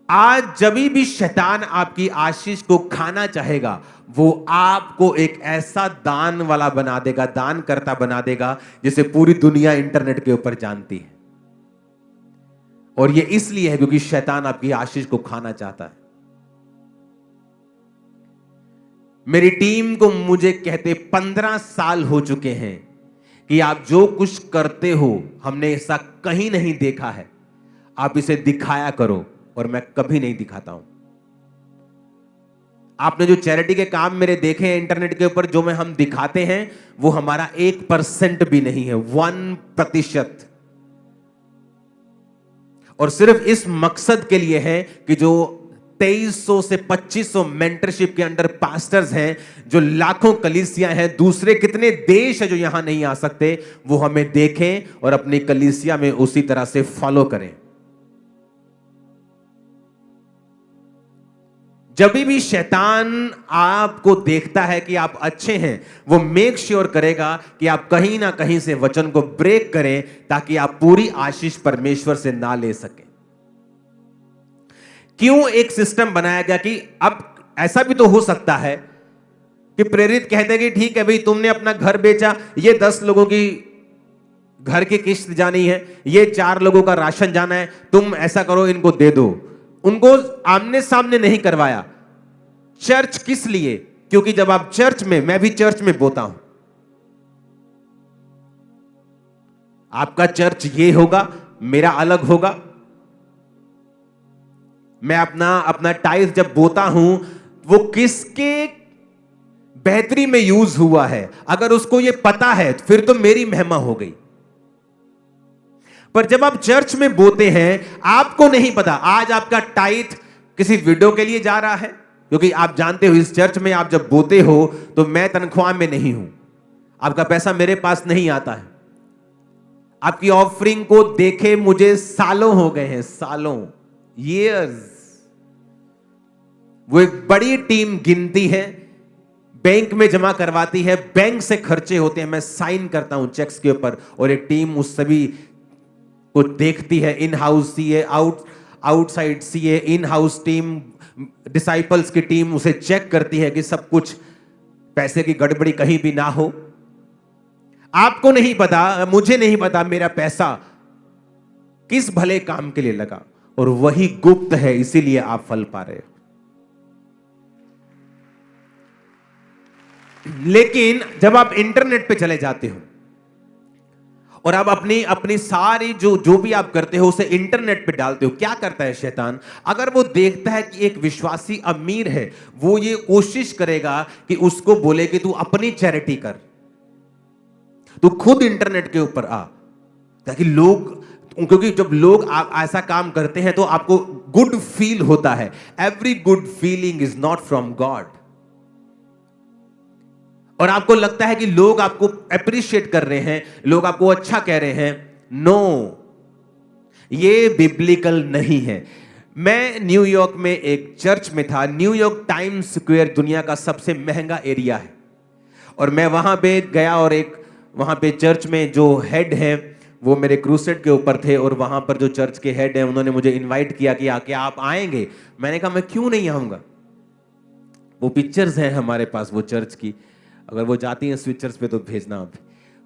आज जब भी शैतान आपकी आशीष को खाना चाहेगा, वो आपको एक ऐसा दान वाला बना देगा, दान करता बना देगा, जिसे पूरी दुनिया इंटरनेट के ऊपर जानती है। और ये इसलिए है क्योंकि शैतान आपकी आशीष को खाना चाहता है। मेरी टीम को मुझे कहते 15 साल हो चुके हैं कि आप जो कुछ करते हो हमने ऐसा कहीं नहीं देखा है, आप इसे दिखाया करो। और मैं कभी नहीं दिखाता हूं। आपने जो चैरिटी के काम मेरे देखे हैं इंटरनेट के ऊपर, जो में हम दिखाते हैं, वो हमारा 1% भी नहीं है, 1%। और सिर्फ इस मकसद के लिए है कि जो 2300 से 2500 मेंटरशिप के अंडर पास्टर्स हैं, जो लाखों कलीसिया हैं, दूसरे कितने देश है जो यहां नहीं आ सकते, वो हमें देखें और अपनी कलीसिया में उसी तरह से फॉलो करें। जब भी शैतान आपको देखता है कि आप अच्छे हैं, वो मेक श्योर करेगा कि आप कहीं ना कहीं से वचन को ब्रेक करें, ताकि आप पूरी आशीष परमेश्वर से ना ले सकें। क्यों एक सिस्टम बनाया गया कि अब ऐसा भी तो हो सकता है कि प्रेरित कहते हैं कि ठीक है भाई, तुमने अपना घर बेचा, ये 10 लोगों की घर की किस्त जानी है, ये 4 लोगों का राशन जाना है, तुम ऐसा करो, इनको दे दो। उनको आमने सामने नहीं करवाया। चर्च किस लिए? क्योंकि जब आप चर्च में, मैं भी चर्च में बोता हूं, आपका चर्च ये होगा, मेरा अलग होगा। मैं अपना टाइल्स जब बोता हूं, वो किसके बेहतरी में यूज हुआ है, अगर उसको ये पता है फिर तो मेरी महिमा हो गई। पर जब आप चर्च में बोते हैं, आपको नहीं पता आज आपका टाइथ किसी विडो के लिए जा रहा है, क्योंकि आप जानते हो इस चर्च में आप जब बोते हो तो मैं तनख्वाह में नहीं हूं, आपका पैसा मेरे पास नहीं आता है। आपकी ऑफरिंग को देखे मुझे सालों हो गए हैं, सालों, ईयर्स। वो एक बड़ी टीम गिनती है, बैंक में जमा करवाती है, बैंक से खर्चे होते हैं, मैं साइन करता हूं चेक्स के ऊपर, और एक टीम उस सभी को देखती है। In house CA, outside CA, in house team, disciples की टीम उसे चेक करती है कि सब कुछ, पैसे की गड़बड़ी कहीं भी ना हो। आपको नहीं पता, मुझे नहीं पता मेरा पैसा किस भले काम के लिए लगा, और वही गुप्त है, इसीलिए आप फल पा रहे हो। लेकिन जब आप इंटरनेट पे चले जाते हो और आप अपनी सारी जो भी आप करते हो उसे इंटरनेट पे डालते हो, क्या करता है शैतान? अगर वो देखता है कि एक विश्वासी अमीर है, वो ये कोशिश करेगा कि उसको बोले कि तू अपनी चैरिटी कर, तू खुद इंटरनेट के ऊपर आ, ताकि लोग, क्योंकि जब लोग ऐसा काम करते हैं तो आपको गुड फील होता है। Every good feeling is not from God. और आपको लगता है कि लोग आपको अप्रिशिएट कर रहे हैं, लोग आपको अच्छा कह रहे हैं। नो, ये बिब्लिकल नहीं है। मैं न्यूयॉर्क में एक चर्च में था। न्यूयॉर्क टाइम्स स्क्वायर दुनिया का सबसे महंगा एरिया है, और मैं वहां पे गया, और एक वहां पे चर्च में जो हेड है वो मेरे क्रूसेड के ऊपर थे, और वहां पर जो चर्च के हेड हैं उन्होंने मुझे इनवाइट किया कि आके आप आएंगे। मैंने कहा मैं क्यों नहीं आऊंगा, वो पिक्चर्स हैं हमारे पास वो चर्च की, अगर वो जाती हैं स्विचर्स पे तो भेजना आप।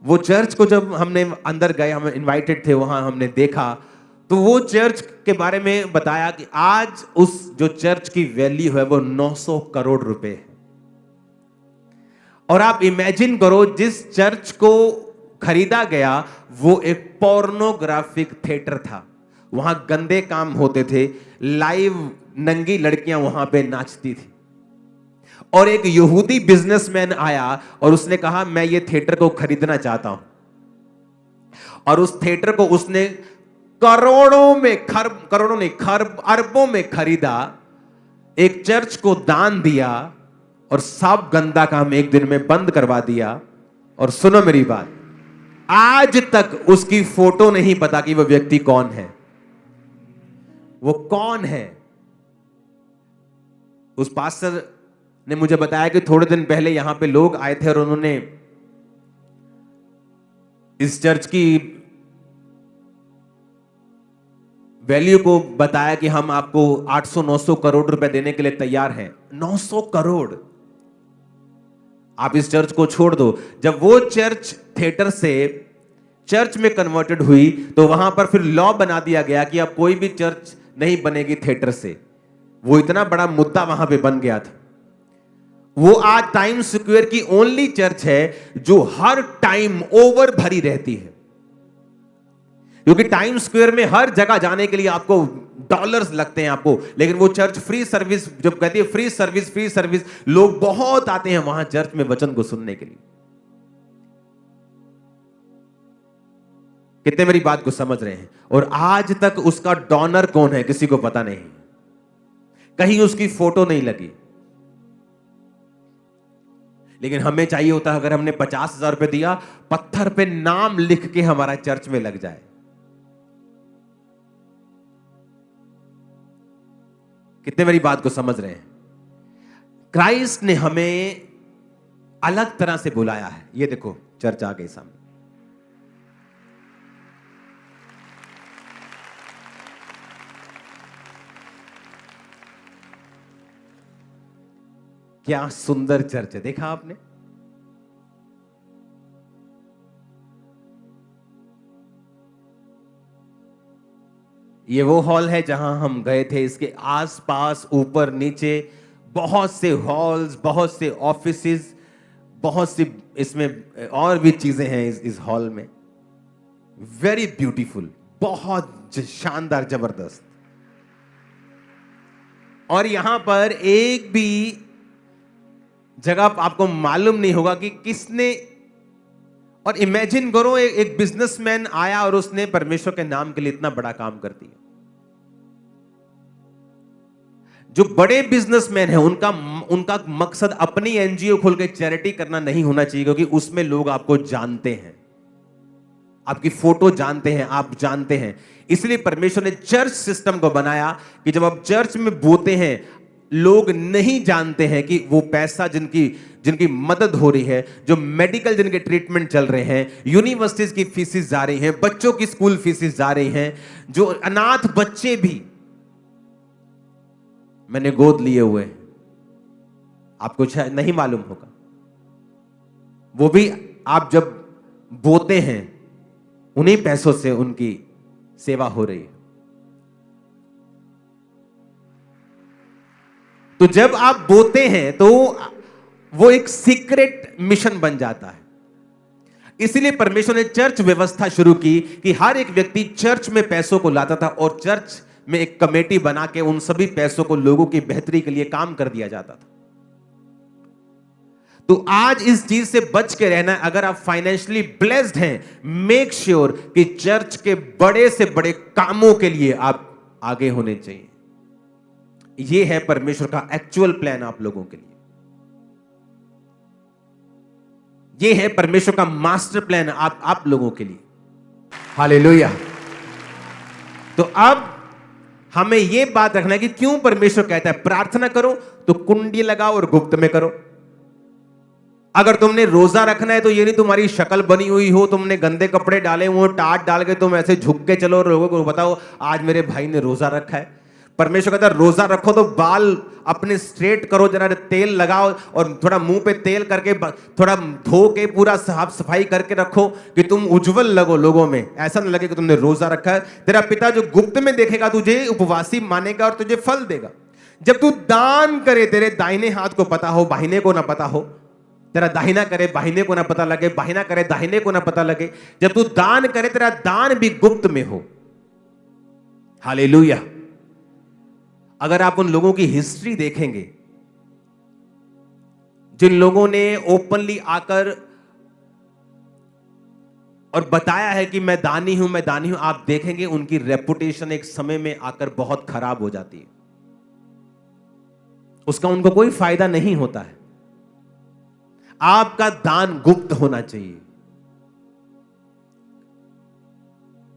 वो चर्च को जब हमने अंदर गए, हम इनवाइटेड थे, वहां हमने देखा तो वो चर्च के बारे में बताया कि आज उस जो चर्च की वैल्यू है वो 900 करोड़ रुपए है। और आप इमेजिन करो, जिस चर्च को खरीदा गया वो एक पोर्नोग्राफिक थिएटर था। वहां गंदे काम होते थे, लाइव नंगी लड़कियां वहां पे नाचती थी। और एक यहूदी बिजनेसमैन आया और उसने कहा मैं ये थिएटर को खरीदना चाहता हूं, और उस थिएटर को उसने करोड़ों नहीं खरब अरबों में खरीदा, एक चर्च को दान दिया, और सब गंदा काम एक दिन में बंद करवा दिया। और सुनो मेरी बात, आज तक उसकी फोटो नहीं पता कि वो व्यक्ति कौन है, वो कौन है। उस पास्टर ने मुझे बताया कि थोड़े दिन पहले यहां पे लोग आए थे और उन्होंने इस चर्च की वैल्यू को बताया कि हम आपको 800-900 करोड़ रुपए देने के लिए तैयार हैं। 900 करोड़, आप इस चर्च को छोड़ दो। जब वो चर्च थिएटर से चर्च में कन्वर्टेड हुई तो वहां पर फिर लॉ बना दिया गया कि अब कोई भी चर्च नहीं बनेगी थिएटर से। वो इतना बड़ा मुद्दा वहां पे बन गया था। वो आज टाइम्स स्क्वायर की ओनली चर्च है जो हर टाइम ओवर भरी रहती है, क्योंकि टाइम्स स्क्वायर में हर जगह जाने के लिए आपको डॉलर्स लगते हैं आपको, लेकिन वो चर्च फ्री सर्विस, जब कहती है फ्री सर्विस, लोग बहुत आते हैं वहां चर्च में वचन को सुनने के लिए। कितने मेरी बात को समझ रहे हैं? और आज तक उसका डोनर कौन है किसी को पता नहीं। कहीं उसकी फोटो नहीं लगी। लेकिन हमें चाहिए होता है अगर हमने 50,000 रुपए दिया, पत्थर पे नाम लिख के हमारा चर्च में लग जाए। कितने मेरी बात को समझ रहे हैं? क्राइस्ट ने हमें अलग तरह से बुलाया है। ये देखो चर्च आ गई सामने। क्या सुंदर चर्च है, देखा आपने? ये वो हॉल है जहां हम गए थे। इसके आसपास ऊपर नीचे बहुत से हॉल्स, बहुत से ऑफिसेस, बहुत सी इसमें और भी चीजें हैं इस हॉल में। वेरी ब्यूटीफुल, बहुत शानदार, जबरदस्त। और यहां पर एक भी जगह आपको मालूम नहीं होगा कि किसने। और इमेजिन करो एक बिजनेसमैन आया और उसने परमेश्वर के नाम के लिए इतना बड़ा काम कर दिया। जो बड़े बिजनेसमैन हैं उनका मकसद अपनी एनजीओ खोल के चैरिटी करना नहीं होना चाहिए, क्योंकि उसमें लोग आपको जानते हैं, आपकी फोटो जानते हैं, आप जानते हैं। इसलिए परमेश्वर ने चर्च सिस्टम को बनाया कि जब आप चर्च में बोते हैं, लोग नहीं जानते हैं कि वो पैसा जिनकी मदद हो रही है, जो मेडिकल जिनके ट्रीटमेंट चल रहे हैं, यूनिवर्सिटीज की फीसेस जा रही हैं, बच्चों की स्कूल फीसेस जा रही हैं, जो अनाथ बच्चे भी मैंने गोद लिए हुए, आपको शायद नहीं मालूम होगा, वो भी आप जब बोते हैं उन्हीं पैसों से उनकी सेवा हो रही है। तो जब आप बोते हैं तो वो एक सीक्रेट मिशन बन जाता है। इसलिए परमेश्वर ने चर्च व्यवस्था शुरू की कि हर एक व्यक्ति चर्च में पैसों को लाता था और चर्च में एक कमेटी बना के उन सभी पैसों को लोगों की बेहतरी के लिए काम कर दिया जाता था। तो आज इस चीज से बच के रहना है। अगर आप फाइनेंशियली ब्लेस्ड हैं, मेक श्योर कि चर्च के बड़े से बड़े कामों के लिए आप आगे होने चाहिए। यह है परमेश्वर का एक्चुअल प्लान आप लोगों के लिए। यह है परमेश्वर का मास्टर प्लान आप लोगों के लिए। हालेलुया। तो अब हमें यह बात रखना है कि क्यों परमेश्वर कहता है प्रार्थना करो तो कुंडी लगाओ और गुप्त में करो। अगर तुमने रोजा रखना है तो ये नहीं तुम्हारी शक्ल बनी हुई हो, तुमने गंदे कपड़े डाले हुए, टाट डाल के तुम ऐसे झुक के चलो और लोगों को बताओ आज मेरे भाई ने रोजा रखा है। परमेश्वर कहता है रोजा रखो तो बाल अपने स्ट्रेट करो, जरा तेल लगाओ और थोड़ा मुंह पे तेल करके थोड़ा धो के पूरा साफ सफाई करके रखो कि तुम उज्जवल लगो लोगों में, ऐसा ना लगे कि तुमने रोजा रखा है। तेरा पिता जो गुप्त में देखेगा तुझे उपवासी मानेगा और तुझे फल देगा। जब तू दान करे तेरे दाहिने हाथ को पता हो, बाहिने को ना पता हो। तेरा दाहिना करे बाहिने को ना पता लगे, बाहिना करे दाहिने को ना पता लगे। जब तू दान करे तेरा दान भी गुप्त में हो। हालेलुया। अगर आप उन लोगों की हिस्ट्री देखेंगे जिन लोगों ने ओपनली आकर और बताया है कि मैं दानी हूं, मैं दानी हूं, आप देखेंगे उनकी रेपुटेशन एक समय में आकर बहुत खराब हो जाती है। उसका उनको कोई फायदा नहीं होता है। आपका दान गुप्त होना चाहिए।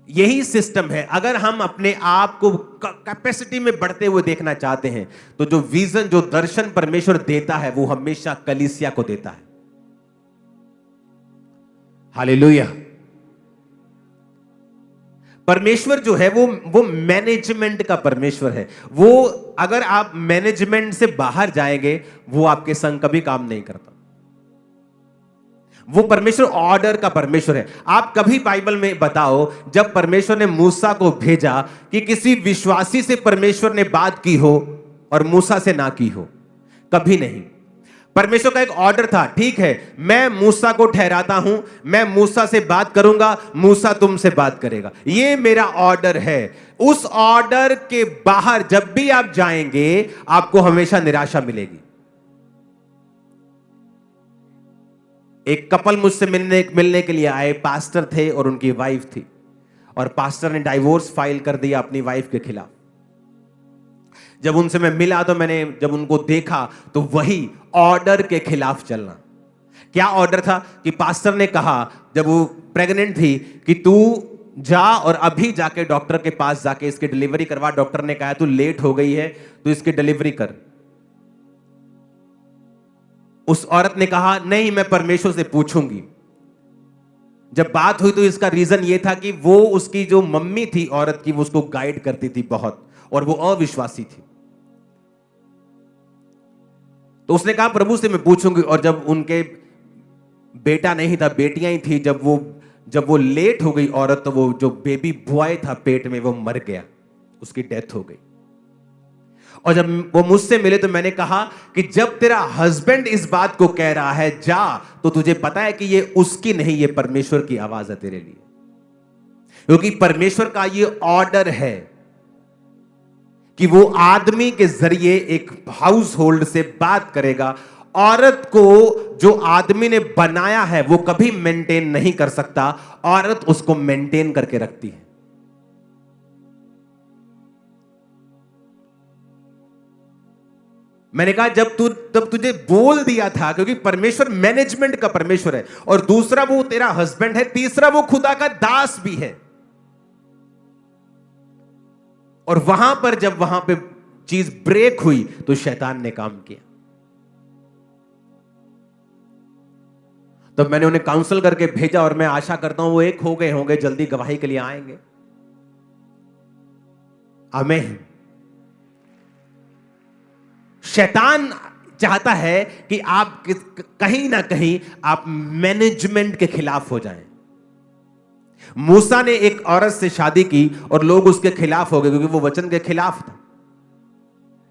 यही सिस्टम है। अगर हम अपने आप को कैपेसिटी में बढ़ते हुए देखना चाहते हैं तो जो विजन, जो दर्शन परमेश्वर देता है वो हमेशा कलीसिया को देता है। हालेलुया। परमेश्वर जो है वो मैनेजमेंट का परमेश्वर है। वो अगर आप मैनेजमेंट से बाहर जाएंगे वो आपके संग कभी काम नहीं करता। वो परमेश्वर ऑर्डर का परमेश्वर है। आप कभी बाइबल में बताओ जब परमेश्वर ने मूसा को भेजा कि किसी विश्वासी से परमेश्वर ने बात की हो और मूसा से ना की हो? कभी नहीं। परमेश्वर का एक ऑर्डर था, ठीक है मैं मूसा को ठहराता हूं, मैं मूसा से बात करूंगा, मूसा तुमसे बात करेगा, ये मेरा ऑर्डर है। उस ऑर्डर के बाहर जब भी आप जाएंगे आपको हमेशा निराशा मिलेगी। एक कपल मुझसे मिलने के लिए आए, पास्टर थे और उनकी वाइफ थी, और पास्टर ने डाइवोर्स फाइल कर दिया अपनी वाइफ के खिलाफ। जब उनसे मैं मिला तो मैंने जब उनको देखा तो वही ऑर्डर के खिलाफ चलना। क्या ऑर्डर था कि पास्टर ने कहा जब वो प्रेग्नेंट थी कि तू जा और अभी जाके डॉक्टर के पास जाके इसकी डिलीवरी करवा। डॉक्टर ने कहा तू लेट हो गई है, तू इसकी डिलीवरी कर। उस औरत ने कहा नहीं, मैं परमेश्वर से पूछूंगी। जब बात हुई तो इसका रीजन ये था कि वो उसकी जो मम्मी थी औरत की, वो उसको गाइड करती थी बहुत, और वो अविश्वासी थी। तो उसने कहा प्रभु से मैं पूछूंगी। और जब उनके बेटा नहीं था, बेटियां ही थी, जब वो लेट हो गई औरत, तो वो जो बेबी बॉय था पेट में वो मर गया, उसकी डेथ हो गई। और जब वो मुझसे मिले तो मैंने कहा कि जब तेरा हस्बैंड इस बात को कह रहा है जा, तो तुझे पता है कि ये उसकी नहीं, ये परमेश्वर की आवाज है तेरे लिए, क्योंकि परमेश्वर का ये ऑर्डर है कि वो आदमी के जरिए एक हाउस होल्ड से बात करेगा। औरत को जो आदमी ने बनाया है वो कभी मेंटेन नहीं कर सकता, औरत उसको मेंटेन करके रखती है। मैंने कहा तब तुझे बोल दिया था, क्योंकि परमेश्वर मैनेजमेंट का परमेश्वर है, और दूसरा वो तेरा हस्बैंड है, तीसरा वो खुदा का दास भी है। और जब वहां पे चीज ब्रेक हुई तो शैतान ने काम किया। तो मैंने उन्हें काउंसल करके भेजा, और मैं आशा करता हूं वो एक हो गए होंगे, जल्दी गवाही के लिए आएंगे। आमीन। शैतान चाहता है कि आप कहीं ना कहीं आप मैनेजमेंट के खिलाफ हो जाएं। मूसा ने एक औरत से शादी की और लोग उसके खिलाफ हो गए, क्योंकि वो वचन के खिलाफ था,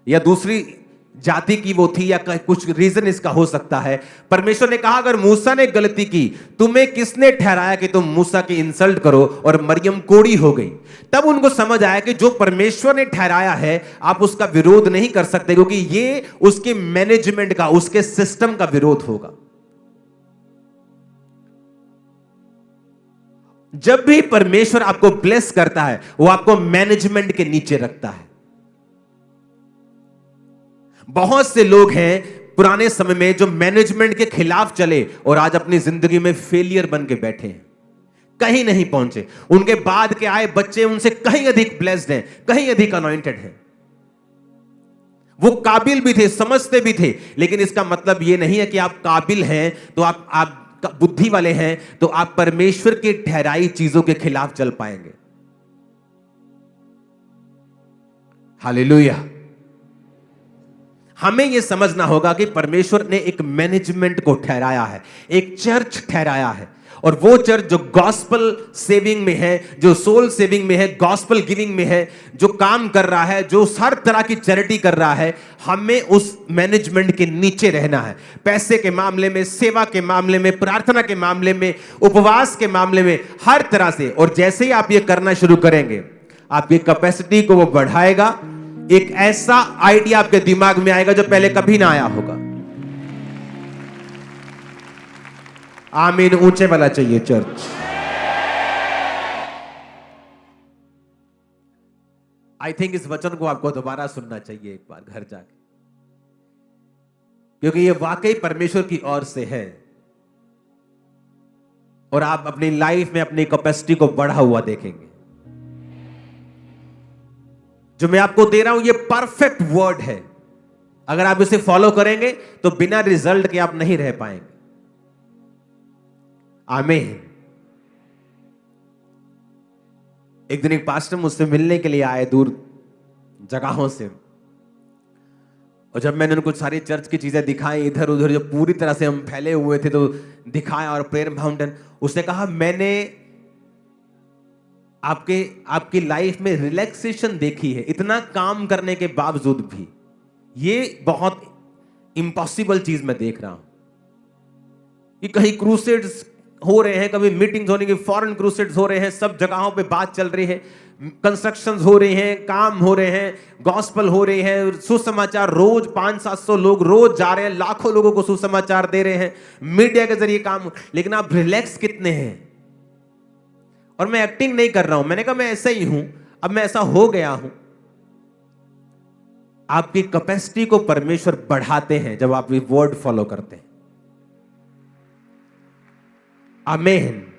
या दूसरी जाति की वो थी, या कुछ रीजन इसका हो सकता है। परमेश्वर ने कहा अगर मूसा ने गलती की, तुम्हें किसने ठहराया कि तुम मूसा की इंसल्ट करो, और मरियम कोड़ी हो गई। तब उनको समझ आया कि जो परमेश्वर ने ठहराया है आप उसका विरोध नहीं कर सकते, क्योंकि ये उसके मैनेजमेंट का, उसके सिस्टम का विरोध होगा। जब भी परमेश्वर आपको ब्लेस करता है वो आपको मैनेजमेंट के नीचे रखता है। बहुत से लोग हैं पुराने समय में जो मैनेजमेंट के खिलाफ चले और आज अपनी जिंदगी में फेलियर बन के बैठे हैं, कहीं नहीं पहुंचे। उनके बाद के आए बच्चे उनसे कहीं अधिक ब्लेस्ड हैं, कहीं अधिक अनॉइंटेड हैं। वो काबिल भी थे, समझते भी थे, लेकिन इसका मतलब यह नहीं है कि आप काबिल हैं तो आप बुद्धि वाले हैं तो आप परमेश्वर की ठहराई चीजों के खिलाफ चल पाएंगे। हालेलुया। हमें यह समझना होगा कि परमेश्वर ने एक मैनेजमेंट को ठहराया है, एक चर्च ठहराया है, और वो चर्च जो गॉस्पल सेविंग में है, जो सोल सेविंग में है, गॉस्पल गिविंग में है, जो काम कर रहा है, जो हर तरह की चैरिटी कर रहा है, हमें उस मैनेजमेंट के नीचे रहना है। पैसे के मामले में, सेवा के मामले में, प्रार्थना के मामले में, उपवास के मामले में, हर तरह से। और जैसे ही आप ये करना शुरू करेंगे, आपकी कैपेसिटी को वो बढ़ाएगा। एक ऐसा आइडिया आपके दिमाग में आएगा जो पहले कभी ना आया होगा। आमीन। ऊंचे वाला चाहिए चर्च। आई थिंक इस वचन को आपको दोबारा सुनना चाहिए एक बार घर जाके, क्योंकि ये वाकई परमेश्वर की ओर से है, और आप अपनी लाइफ में अपनी कैपेसिटी को बढ़ा हुआ देखेंगे। जो मैं आपको दे रहा हूं ये परफेक्ट वर्ड है। अगर आप इसे फॉलो करेंगे तो बिना रिजल्ट के आप नहीं रह पाएंगे। आमीन। एक दिन एक पास्टर मुझसे मिलने के लिए आए दूर जगहों से, और जब मैंने उनको सारी चर्च की चीजें दिखाई, इधर उधर जो पूरी तरह से हम फैले हुए थे, तो दिखाया, और प्रेयर माउंटेन, उसने कहा मैंने आपकी लाइफ में रिलैक्सेशन देखी है, इतना काम करने के बावजूद भी ये बहुत इम्पॉसिबल चीज मैं देख रहा हूं कि कहीं क्रूसेड्स हो रहे हैं, कभी मीटिंग्स होने की, फॉरेन क्रूसेड्स हो रहे हैं, सब जगहों पे बात चल रही है, कंस्ट्रक्शंस हो रही हैं, काम हो रहे हैं, गॉस्पल हो रही है, सुसमाचार रोज 500-700 लोग रोज जा रहे हैं, लाखों लोगों को सुसमाचार दे रहे हैं, मीडिया के जरिए काम, लेकिन आप रिलैक्स कितने हैं? और मैं एक्टिंग नहीं कर रहा हूं, मैंने कहा मैं ऐसा ही हूं, अब मैं ऐसा हो गया हूं। आपकी कैपेसिटी को परमेश्वर बढ़ाते हैं जब आप ये वर्ड फॉलो करते हैं। आमीन।